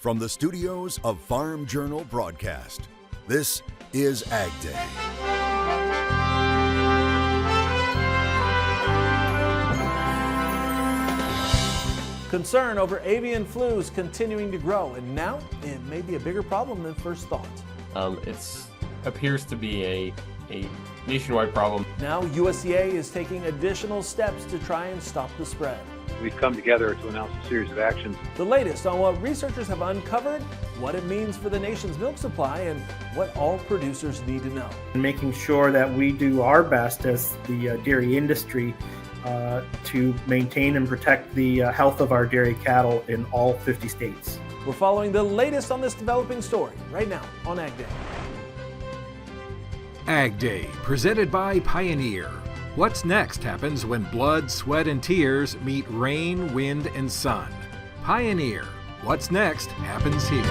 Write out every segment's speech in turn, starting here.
From the studios of Farm Journal Broadcast, this is AgDay. Concern over avian flu is continuing to grow, and now it may be a bigger problem than first thought. It appears to be a nationwide problem. Now USDA is taking additional steps to try and stop the spread. We've come together to announce a series of actions. The latest on what researchers have uncovered, what it means for the nation's milk supply, and what all producers need to know. Making sure that we do our best as the dairy industry to maintain and protect the health of our dairy cattle in all 50 states. We're following the latest on this developing story right now on AgDay. AgDay, presented by Pioneer. What's next happens when blood, sweat, and tears meet rain, wind, and sun. Pioneer. What's next happens here.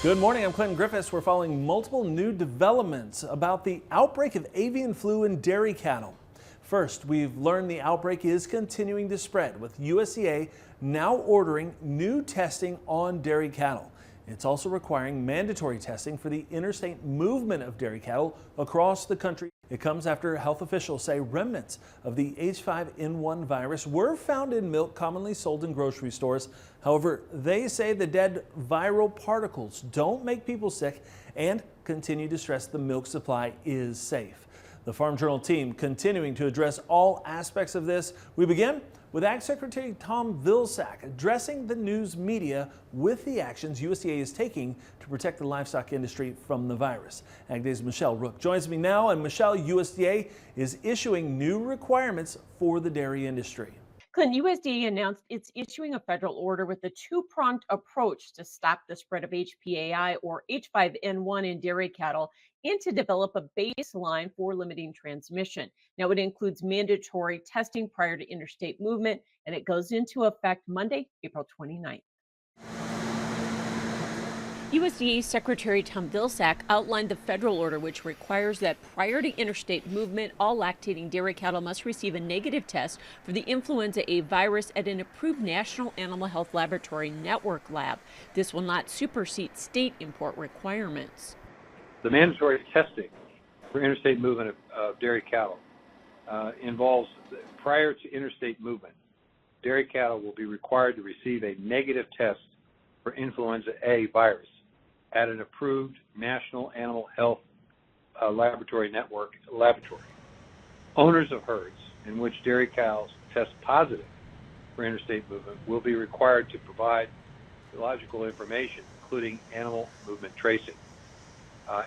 Good morning, I'm Clinton Griffiths. We're following multiple new developments about the outbreak of avian flu in dairy cattle. First, we've learned the outbreak is continuing to spread, with USDA now ordering new testing on dairy cattle. It's also requiring mandatory testing for the interstate movement of dairy cattle across the country. It comes after health officials say remnants of the H5N1 virus were found in milk commonly sold in grocery stores. However, they say the dead viral particles don't make people sick and continue to stress the milk supply is safe. The Farm Journal team continuing to address all aspects of this. We begin with Ag Secretary Tom Vilsack addressing the news media with the actions USDA is taking to protect the livestock industry from the virus. AgDay's Michelle Rook joins me now, and Michelle, USDA is issuing new requirements for the dairy industry. Clinton, USDA announced it's issuing a federal order with a two-pronged approach to stop the spread of HPAI or H5N1 in dairy cattle and to develop a baseline for limiting transmission. Now, it includes mandatory testing prior to interstate movement, and it goes into effect Monday, April 29th. USDA Secretary Tom Vilsack outlined the federal order, which requires that prior to interstate movement, all lactating dairy cattle must receive a negative test for the influenza A virus at an approved National Animal Health Laboratory Network lab. This will not supersede state import requirements. The mandatory testing for interstate movement of dairy cattle involves, prior to interstate movement, dairy cattle will be required to receive a negative test for influenza A virus at an approved National Animal Health Laboratory Network laboratory. Owners of herds in which dairy cows test positive for interstate movement will be required to provide biological information, including animal movement tracing.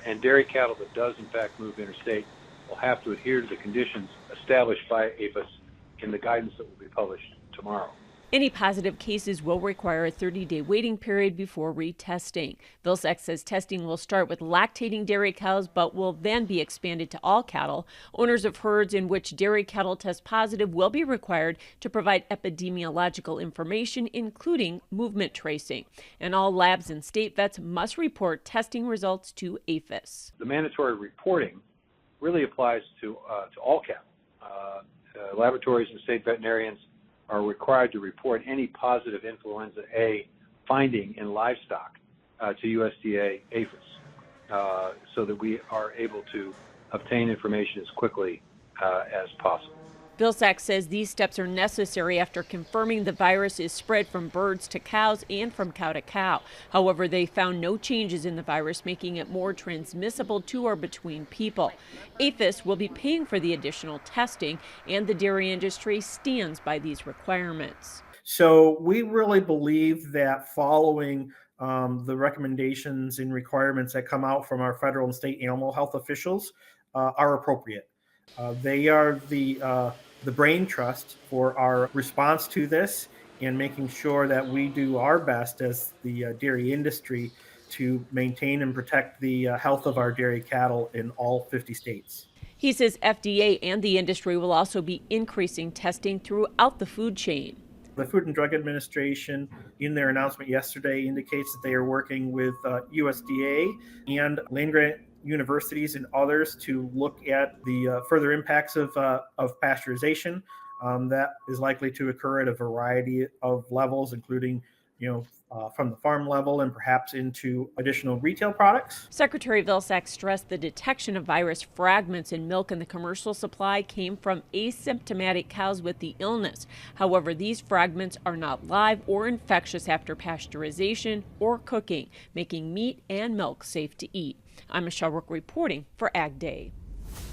And dairy cattle that does in fact move interstate will have to adhere to the conditions established by APHIS in the guidance that will be published tomorrow. Any positive cases will require a 30-day waiting period before retesting. Vilsack says testing will start with lactating dairy cows, but will then be expanded to all cattle. Owners of herds in which dairy cattle test positive will be required to provide epidemiological information, including movement tracing. And all labs and state vets must report testing results to APHIS. The mandatory reporting really applies to all cattle. Laboratories and state veterinarians are required to report any positive influenza A finding in livestock to USDA APHIS so that we are able to obtain information as quickly as possible. Vilsack says these steps are necessary after confirming the virus is spread from birds to cows and from cow to cow. However, they found no changes in the virus, making it more transmissible to or between people. APHIS will be paying for the additional testing, and the dairy industry stands by these requirements. So we really believe that following the recommendations and requirements that come out from our federal and state animal health officials are appropriate. They are the brain trust for our response to this and making sure that we do our best as the dairy industry to maintain and protect the health of our dairy cattle in all 50 states. He says FDA and the industry will also be increasing testing throughout the food chain. The Food and Drug Administration, in their announcement yesterday, indicates that they are working with USDA and land-grant universities and others to look at the further impacts of pasteurization that is likely to occur at a variety of levels, including from the farm level and perhaps into additional retail products. Secretary Vilsack stressed the detection of virus fragments in milk in the commercial supply came from asymptomatic cows with the illness. However, these fragments are not live or infectious after pasteurization or cooking, making meat and milk safe to eat. I'm Michelle Rook reporting for AgDay.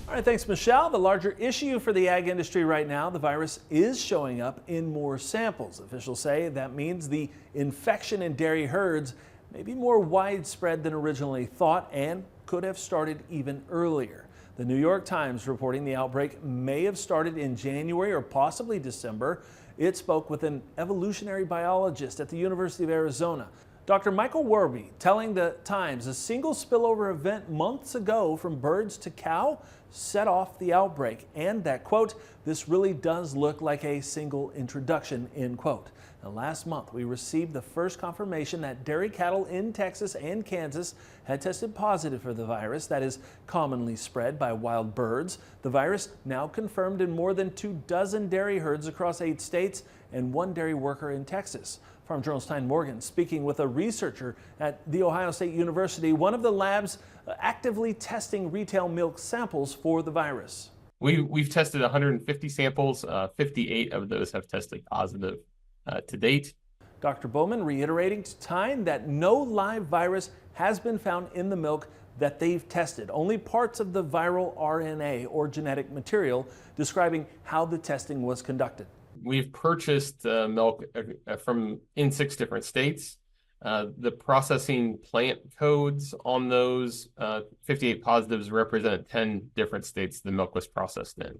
All right, thanks, Michelle. The larger issue for the ag industry right now, the virus is showing up in more samples. Officials say that means the infection in dairy herds may be more widespread than originally thought and could have started even earlier. The New York Times reporting the outbreak may have started in January or possibly December. It spoke with an evolutionary biologist at the University of Arizona, Dr. Michael Werby, telling the Times a single spillover event months ago from birds to cow set off the outbreak, and that, quote, this really does look like a single introduction, end quote. Now, last month, we received the first confirmation that dairy cattle in Texas and Kansas had tested positive for the virus that is commonly spread by wild birds. The virus now confirmed in more than 24 dairy herds across 8 states and 1 dairy worker in Texas. Farm Journal's Tyne Morgan speaking with a researcher at The Ohio State University, one of the labs actively testing retail milk samples for the virus. We've tested 150 samples. 58 of those have tested positive to date. Dr. Bowman reiterating to Tyne that no live virus has been found in the milk that they've tested, only parts of the viral RNA or genetic material, describing how the testing was conducted. We've purchased milk from in 6 different states. The processing plant codes on those 58 positives represent 10 different states the milk was processed in.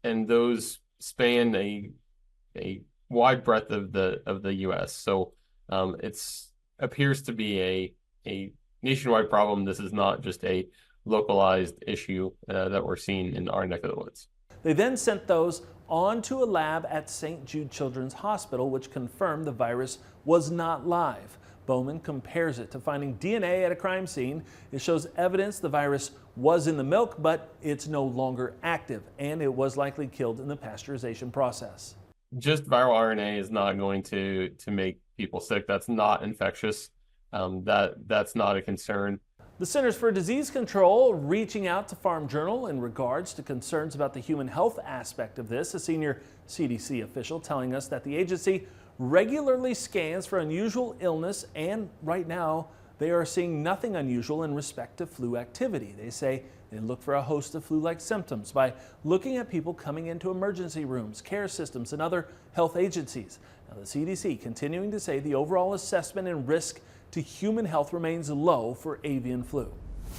And those span a wide breadth of the U.S. So it's appears to be a nationwide problem. This is not just a localized issue that we're seeing in our neck of the woods. They then sent those on to a lab at St. Jude Children's Hospital, which confirmed the virus was not live. Bowman compares it to finding DNA at a crime scene. It shows evidence the virus was in the milk, but it's no longer active, and it was likely killed in the pasteurization process. Just viral RNA is not going to make people sick. That's not infectious. That's not a concern. The Centers for Disease Control reaching out to Farm Journal in regards to concerns about the human health aspect of this. A senior CDC official telling us that the agency regularly scans for unusual illness, and right now they are seeing nothing unusual in respect to flu activity. They say they look for a host of flu-like symptoms by looking at people coming into emergency rooms, care systems, and other health agencies. Now, the CDC continuing to say the overall assessment and risk to human health remains low for avian flu.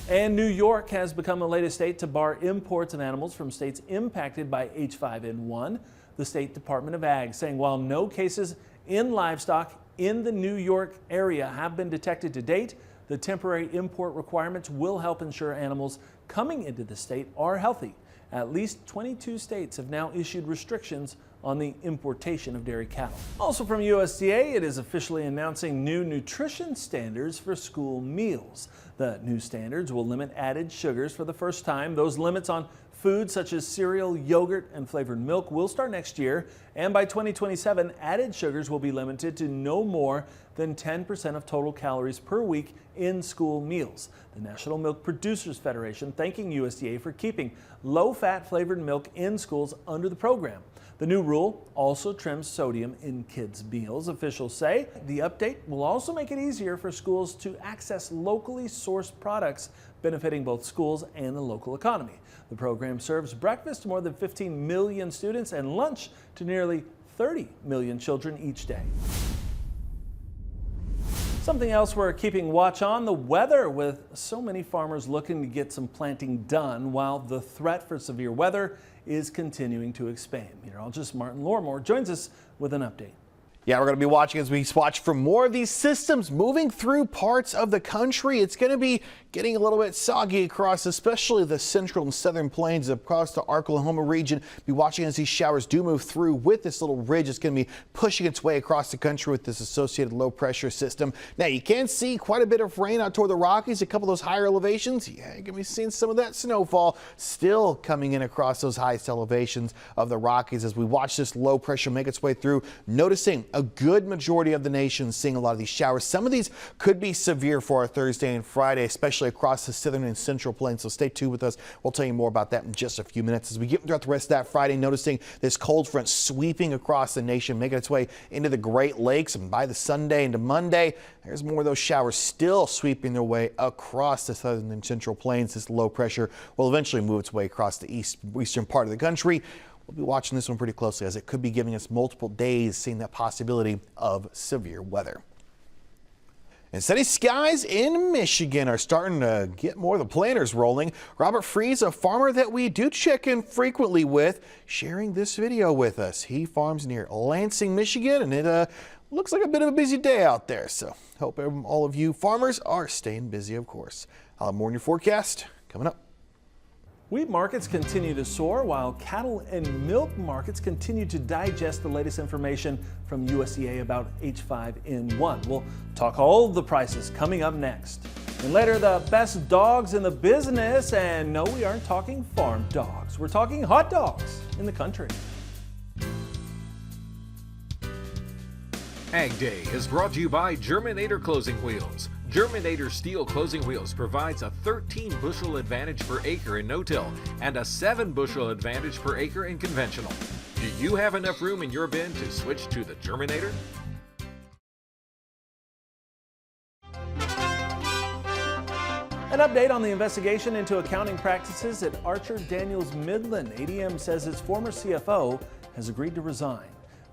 And New York has become the latest state to bar imports of animals from states impacted by H5N1. The State Department of Ag saying while no cases in livestock in the New York area have been detected to date, the temporary import requirements will help ensure animals coming into the state are healthy. At least 22 states have now issued restrictions on the importation of dairy cattle. Also from USDA, it is officially announcing new nutrition standards for school meals. The new standards will limit added sugars for the first time. Those limits on foods such as cereal, yogurt, and flavored milk will start next year. And by 2027, added sugars will be limited to no more than 10% of total calories per week in school meals. The National Milk Producers Federation thanking USDA for keeping low-fat flavored milk in schools under the program. The new rule also trims sodium in kids' meals. Officials say the update will also make it easier for schools to access locally sourced products benefiting both schools and the local economy. The program serves breakfast to more than 15 million students and lunch to nearly 30 million children each day. Something else we're keeping watch on, the weather, with so many farmers looking to get some planting done while the threat for severe weather is continuing to expand. Meteorologist Martin Lormore joins us with an update. Yeah, we're going to be watching as we watch for more of these systems moving through parts of the country. It's going to be getting a little bit soggy across, especially the central and southern plains across the Oklahoma region. Be watching as these showers do move through with this little ridge. It's going to be pushing its way across the country with this associated low pressure system. Now, you can see quite a bit of rain out toward the Rockies, a couple of those higher elevations. Yeah, you're going to be seeing some of that snowfall still coming in across those highest elevations of the Rockies as we watch this low pressure make its way through, noticing a good majority of the nation seeing a lot of these showers. Some of these could be severe for our Thursday and Friday, especially across the southern and central plains. So stay tuned with us. We'll tell you more about that in just a few minutes. As we get throughout the rest of that Friday, noticing this cold front sweeping across the nation, making its way into the Great Lakes. And by the Sunday into Monday, there's more of those showers still sweeping their way across the southern and central plains. This low pressure will eventually move its way across the eastern part of the country. We'll be watching this one pretty closely, as it could be giving us multiple days seeing that possibility of severe weather. And sunny skies in Michigan are starting to get more of the planters rolling. Robert Freeze, a farmer that we do check in frequently with, sharing this video with us. He farms near Lansing, Michigan, and it looks like a bit of a busy day out there. So hope all of you farmers are staying busy, of course. I'll have more in your forecast coming up. Wheat markets continue to soar while cattle and milk markets continue to digest the latest information from USDA about H5N1. We'll talk all the prices coming up next. And later, the best dogs in the business. And no, we aren't talking farm dogs. We're talking hot dogs in the country. AgDay is brought to you by Germinator Closing Wheels. Germinator steel closing wheels provides a 13 bushel advantage per acre in no-till and a 7 bushel advantage per acre in conventional. Do you have enough room in your bin to switch to the Germinator? An update on the investigation into accounting practices at Archer Daniels Midland. ADM says its former CFO has agreed to resign.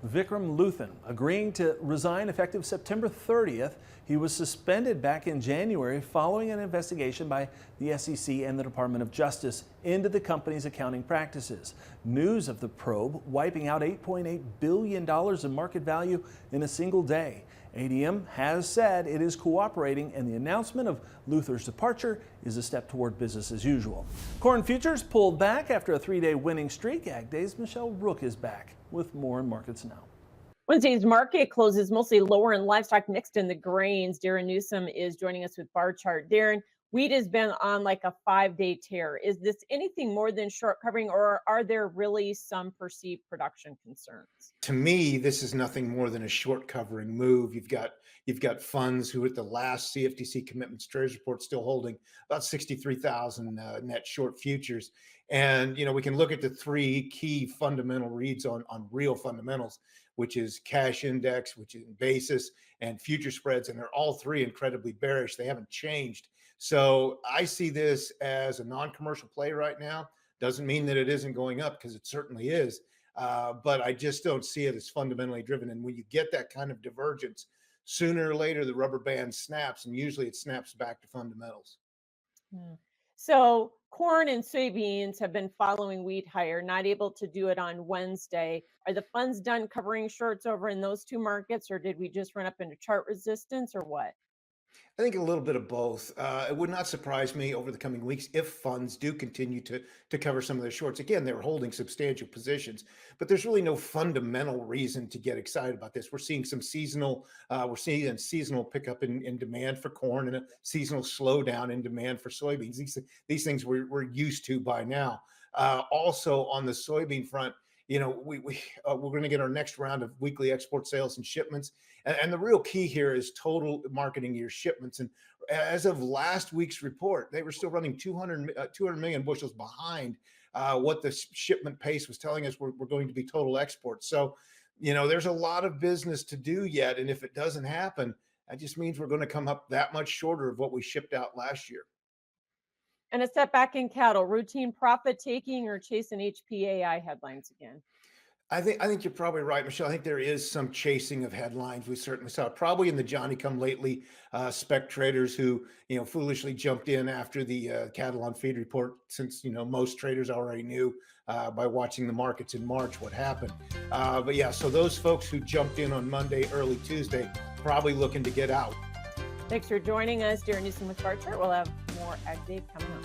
Vikram Luthan agreeing to resign effective September 30th. He was suspended back in January following an investigation by the SEC and the Department of Justice into the company's accounting practices. News of the probe wiping out $8.8 billion in market value in a single day. ADM has said it is cooperating, and the announcement of Luther's departure is a step toward business as usual. Corn futures pulled back after a 3-day winning streak. AgDay's Michelle Rook is back with more in markets now. Wednesday's market closes mostly lower in livestock, mixed in the grains. Darren Newsom is joining us with bar chart. Darren, wheat has been on like a 5-day tear. Is this anything more than short covering, or are there really some perceived production concerns? To me, this is nothing more than a short covering move. You've got funds who at the last CFTC commitments treasury report still holding about 63,000 net short futures. And, we can look at the 3 key fundamental reads on real fundamentals, which is cash index, which is basis, and future spreads. And they're all 3 incredibly bearish. They haven't changed. So I see this as a non-commercial play right now. Doesn't mean that it isn't going up, because it certainly is. But I just don't see it as fundamentally driven. And when you get that kind of divergence, sooner or later, the rubber band snaps, and usually it snaps back to fundamentals. So corn and soybeans have been following wheat higher, not able to do it on Wednesday. Are the funds done covering shorts over in those 2 markets, or did we just run up into chart resistance, or what? I think a little bit of both. It would not surprise me over the coming weeks if funds do continue to cover some of their shorts. Again, they're holding substantial positions, but there's really no fundamental reason to get excited about this. We're seeing some seasonal pickup in demand for corn and a seasonal slowdown in demand for soybeans. These things we're used to by now. Also on the soybean front, we're going to get our next round of weekly export sales and shipments. And the real key here is total marketing year shipments. And as of last week's report, they were still running 200 million bushels behind what the shipment pace was telling us were going to be total exports. So, there's a lot of business to do yet. And if it doesn't happen, that just means we're going to come up that much shorter of what we shipped out last year. And a setback in cattle, routine profit taking, or chasing HPAI headlines again? I think you're probably right, Michelle. I think there is some chasing of headlines. We certainly saw it probably in the Johnny come lately spec traders who, foolishly jumped in after the cattle on feed report, since, most traders already knew by watching the markets in March what happened. But yeah, so those folks who jumped in on Monday, early Tuesday, probably looking to get out. Thanks for joining us, Darren Newsom with Bar Chart. We'll have more AgDay coming up.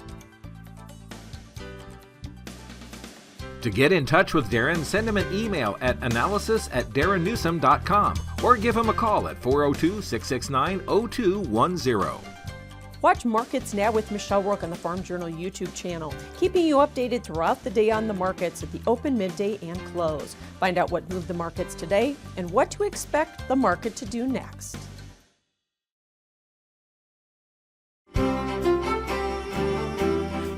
To get in touch with Darren, send him an email at analysis@darrennewsom.com or give him a call at 402-669-0210. Watch Markets Now with Michelle Rook on the Farm Journal YouTube channel, keeping you updated throughout the day on the markets at the open, midday, and close. Find out what moved the markets today and what to expect the market to do next.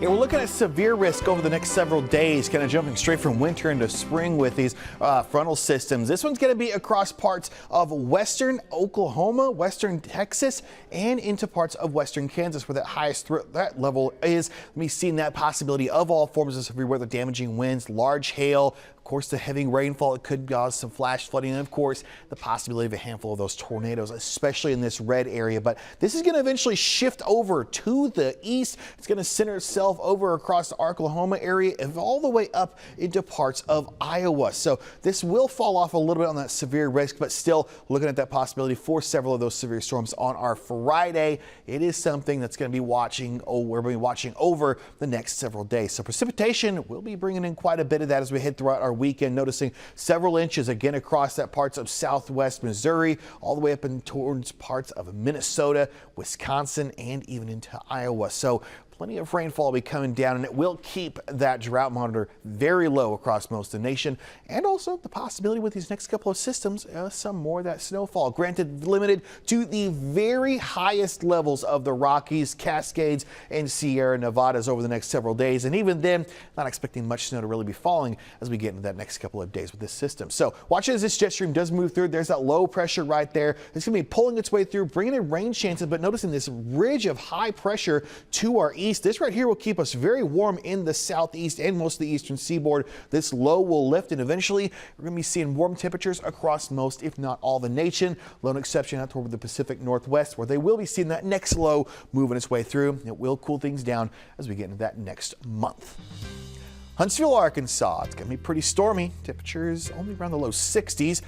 Yeah, we're looking at severe risk over the next several days, kind of jumping straight from winter into spring with these frontal systems. This one's going to be across parts of western Oklahoma, western Texas, and into parts of western Kansas where that highest threat level is. We've seen that possibility of all forms of severe weather, damaging winds, large hail. Of course, the heavy rainfall, it could cause some flash flooding, and of course, the possibility of a handful of those tornadoes, especially in this red area. But this is going to eventually shift over to the east. It's going to center itself over across the Oklahoma area and all the way up into parts of Iowa. So this will fall off a little bit on that severe risk, but still looking at that possibility for several of those severe storms on our Friday. It is something that's going to be watching over the next several days. So precipitation will be bringing in quite a bit of that as we head throughout our weekend, noticing several inches again across that parts of southwest Missouri, all the way up and towards parts of Minnesota, Wisconsin, and even into Iowa. So plenty of rainfall will be coming down, and it will keep that drought monitor very low across most of the nation. And also the possibility with these next couple of systems, some more of that snowfall. Granted, limited to the very highest levels of the Rockies, Cascades, and Sierra Nevadas over the next several days. And even then, not expecting much snow to really be falling as we get into that next couple of days with this system. So watch as this jet stream does move through. There's that low pressure right there. It's going to be pulling its way through, bringing in rain chances, but noticing this ridge of high pressure to our east. This right here will keep us very warm in the southeast and most of the eastern seaboard. This low will lift, and eventually we're going to be seeing warm temperatures across most, if not all, the nation. Lone exception out toward the Pacific Northwest, where they will be seeing that next low moving its way through. It will cool things down as we get into that next month. Huntsville, Arkansas, it's going to be pretty stormy. Temperatures only around the low 60s.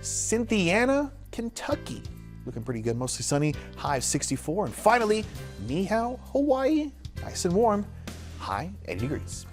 Cynthiana, Kentucky, looking pretty good, mostly sunny, high of 64. And finally, Niihau, Hawaii, nice and warm, high 80 degrees.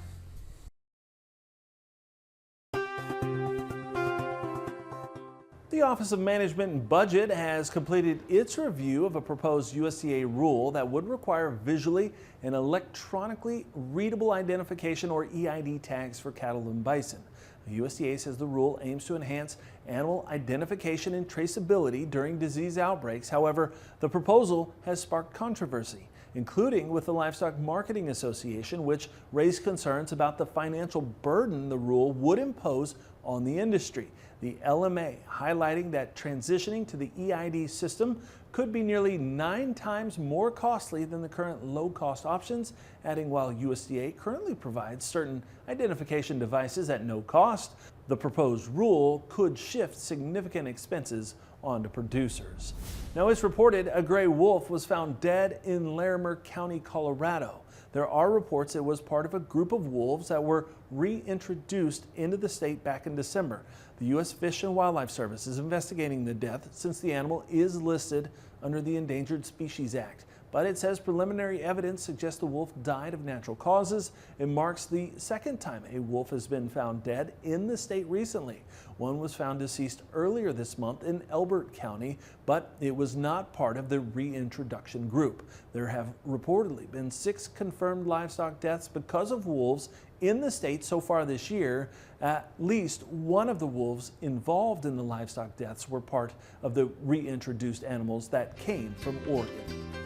The Office of Management and Budget has completed its review of a proposed USDA rule that would require visually and electronically readable identification, or EID, tags for cattle and bison. The USDA says the rule aims to enhance animal identification and traceability during disease outbreaks. However, the proposal has sparked controversy, including with the Livestock Marketing Association, which raised concerns about the financial burden the rule would impose on the industry. The LMA highlighting that transitioning to the EID system could be nearly 9 times more costly than the current low-cost options, adding while USDA currently provides certain identification devices at no cost, the proposed rule could shift significant expenses onto producers. Now, it's reported a gray wolf was found dead in Larimer County, Colorado. There are reports it was part of a group of wolves that were reintroduced into the state back in December. The U.S. Fish and Wildlife Service is investigating the death since the animal is listed under the Endangered Species Act. But it says preliminary evidence suggests the wolf died of natural causes. It marks the second time a wolf has been found dead in the state recently. One was found deceased earlier this month in Elbert County, but it was not part of the reintroduction group. There have reportedly been 6 confirmed livestock deaths because of wolves in the state so far this year. At least one of the wolves involved in the livestock deaths were part of the reintroduced animals that came from Oregon.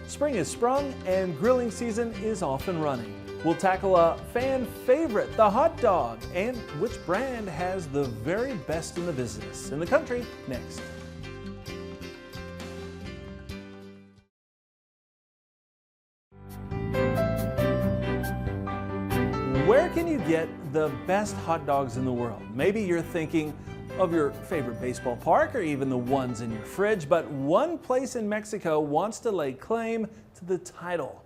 Spring is sprung and grilling season is off and running. We'll tackle a fan favorite, the hot dog, and which brand has the very best in the business in the country next. Where can you get the best hot dogs in the world? Maybe you're thinking of your favorite baseball park or even the ones in your fridge, but one place in Mexico wants to lay claim to the title.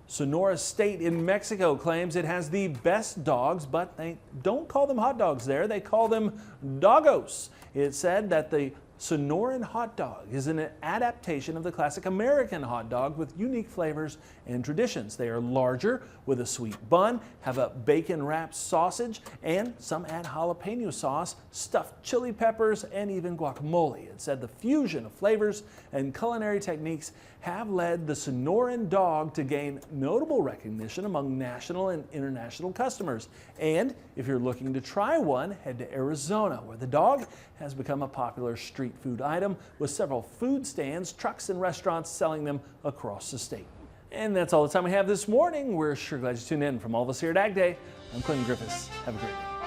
Sonora State in Mexico claims it has the best dogs, but they don't call them hot dogs there. They call them doggos. It said that the Sonoran hot dog is an adaptation of the classic American hot dog with unique flavors and traditions. They are larger with a sweet bun, have a bacon-wrapped sausage, and some add jalapeno sauce, stuffed chili peppers, and even guacamole. It said the fusion of flavors and culinary techniques have led the Sonoran dog to gain notable recognition among national and international customers. And if you're looking to try one, head to Arizona, where the dog has become a popular street food item with several food stands, trucks, and restaurants selling them across the state. And that's all the time we have this morning. We're sure glad you tuned in. From all of us here at AgDay, I'm Clinton Griffiths. Have a great day.